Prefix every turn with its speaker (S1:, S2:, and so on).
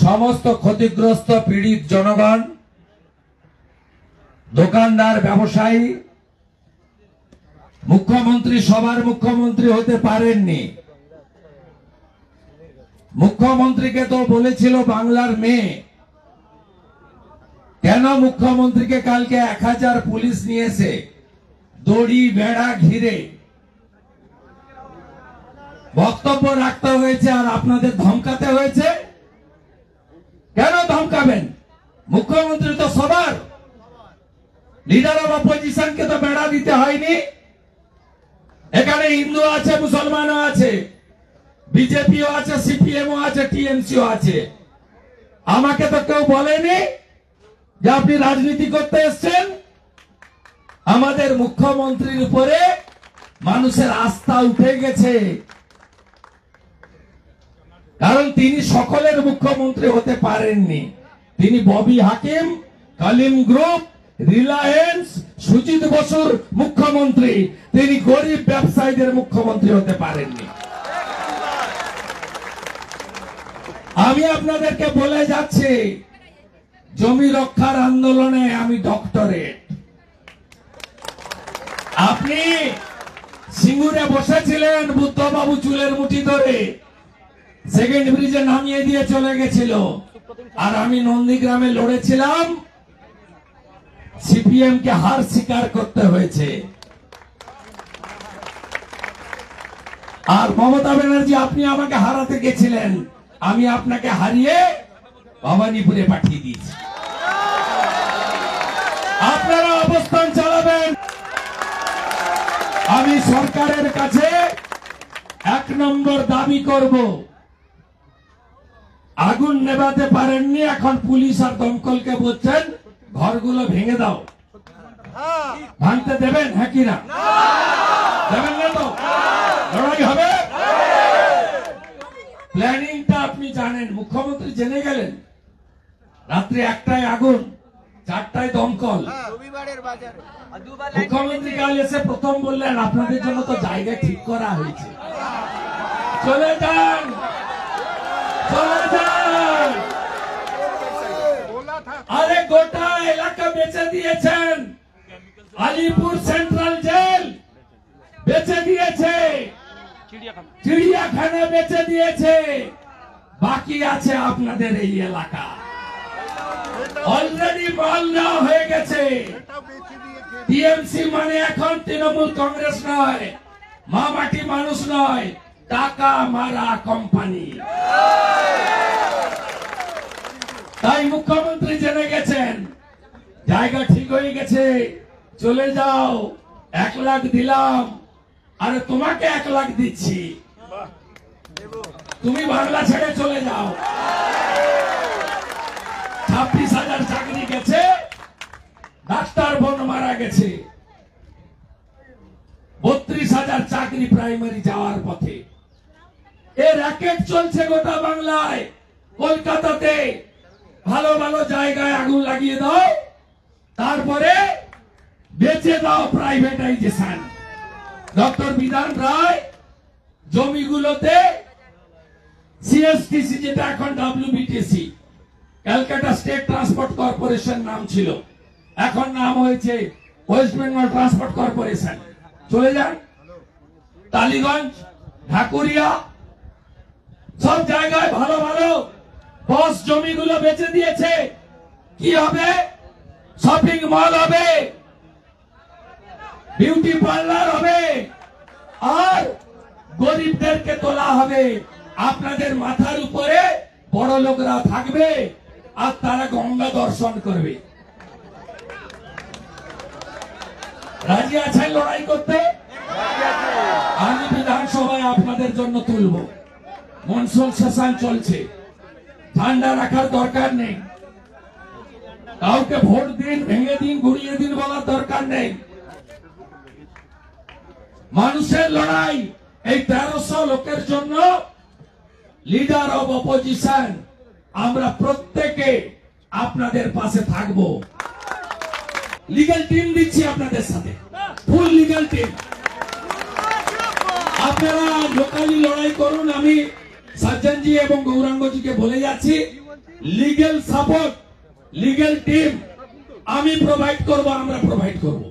S1: সমস্ত ক্ষতিগ্রস্ত পীড়িত জনগণ, দোকানদার, ব্যবসায়ী, মুখ্যমন্ত্রী সবার মুখ্যমন্ত্রী হতে পারেননি। মুখ্যমন্ত্রীকে তো বলেছিল বাংলার মেয়ে। কেন মুখ্যমন্ত্রীকে কালকে 1000 পুলিশ নিয়েছে দড়ি বেড়া ঘিরে বক্তব্য রাখতে হয়েছে আর আপনাদের ধমকাতে হয়েছে? কেন ধমকাবেন? মুখ্যমন্ত্রী তো সবার, লিডার অফ অপোজিশনকে তো বেড়া দিতে হয়নি। এখানে হিন্দু আছে, মুসলমানও আছে, বিজেপিও আছে, সিপিএমও আছে, টিএমসিও আছে। আমাকে তো কেউ বলেনি যে আপনি রাজনীতি করতে এসছেন। আমাদের মুখ্যমন্ত্রীর উপরে মানুষের আস্থা উঠে গেছে, কারণ তিনি সকলের মুখ্যমন্ত্রী হতে পারেননি। তিনি ববি হাকিম, কালিম গ্রুপ, রিলায়েন্স, সুজিত বসুর মুখ্যমন্ত্রী। তিনি গরিব ব্যবসায়ীদের মুখ্যমন্ত্রী হতে পারেননি। আমি আপনাদেরকে বলে যাচ্ছি, জমি রক্ষার আন্দোলনে আমি ডক্টরেট। আপনি সিঙ্গুরে বসেছিলেন, বুদ্ধবাবু চুলের মুঠি ধরে সেকেন্ড ব্রিজে নামিয়ে দিয়ে চলে গেছিল, আর আমি নন্দীগ্রামে লড়েছিলাম। সিপিএম কে হার স্বীকার করতে হয়েছে। আর মমতা ব্যানার্জি, আপনি আমাকে হারাতে গেছিলেন, আমি আপনাকে হারিয়ে ভবানীপুরে পাঠিয়ে দিয়েছি। আপনারা অবস্থান চালাবেন। আমি সরকারের কাছে 1 নম্বর দাবি করব, আগুন নেভাতে পারেননি, এখন পুলিশ আর দমকলকে বলছেন ঘরগুলো ভেঙে দাও। ভাঙতে দেবেন? হ্যাঁ কি না? দেবেন না তো? লড়াই হবে। প্ল্যানিংটা আপনি জানেন, মুখ্যমন্ত্রী জেনে গেলেন। রাত্রি 1টায় আগুন, 4টায় দমকল। মুখ্যমন্ত্রী কাল এসে প্রথম বললেন আপনাদের জন্য তো জায়গা ঠিক করা হয়েছে, চলে যান, চলে যান। আরে গোটা এলাকা বেচে দিয়েছেন, আলিপুর সেন্ট্রাল জেল বেচে দিয়েছে, চিড়িয়াখানা বেচে দিয়েছে, বাকি আছে আপনাদের এই এলাকা। অলরেডি মাল নেওয়া হয়ে গেছে। টিএমসি মানে এখন তৃণমূল কংগ্রেস নয়, মা মাটি মানুষ নয়, টাকা মারা কোম্পানি। তাই মুখ্যমন্ত্রী জেনে গেছেন জায়গা ঠিক হয়ে গেছে, চলে যাও। 1 লাখ দিলাম, আরে তোমাকে 1 লাখ দিচ্ছি, তুমি বাংলা ছেড়ে চলে যাও। 26,000 চাকরি গেছে, ডাক্তার বোন মারা গেছে, 32,000 চাকরি প্রাইমারি যাওয়ার পথে। এর র্যাকেট চলছে গোটা বাংলায়। কলকাতাতে ভালো ভালো জায়গায় আগুন লাগিয়ে দাও, তারপরে বেচে দাও প্রাইভেটাইজেশন। ডক্টর বিধান রায় জমিগুলোতে সিএসটিসি, যেটা এখন ডব্লিউবিটিসি, ক্যালকাটা স্টেট ট্রান্সপোর্ট কর্পোরেশন নাম ছিল, এখন নাম হয়েছে ওয়েস্ট বেঙ্গল ট্রান্সপোর্ট কর্পোরেশন। চলে যান। টালিগঞ্জ, ঢাকুরিয়া, সব জায়গায় ভালো ভালো বস জমিগুলো বেচে দিয়েছে। কি হবে? শপিং মল হবে, বিউটি পার্লার হবে, আর গরিবদেরকে তোলা হবে। আপনাদের মাথার উপরে বড় লোকরা থাকবে আর তারা গঙ্গা দর্শন করবে। রাজি আছেন লড়াই করতে? আমি বিধানসভায় আপনাদের জন্য তুলব। মনসুন সেশন চলছে, ঠান্ডা রাখার দরকার নেই। কাউকে ভোট দিন, ভেঙে দিন, ঘুরিয়ে দিন বলার দরকার নেই। মানুষের লড়াই। এই 1300 লোকের জন্য লিডার অব অপোজিশন আমরা প্রত্যেকে আপনাদের পাশে থাকব। লিগ্যাল টিম দিচ্ছি আপনাদের সাথে, ফুল লিগ্যাল টিম। আপনারা লোকালি লড়াই করুন, আমি সজ্জনজি এবং গৌরাঙ্গজিকে বলে যাচ্ছি, লিগ্যাল সাপোর্ট, লিগ্যাল টিম আমি প্রোভাইড করব, আমরা প্রোভাইড করব।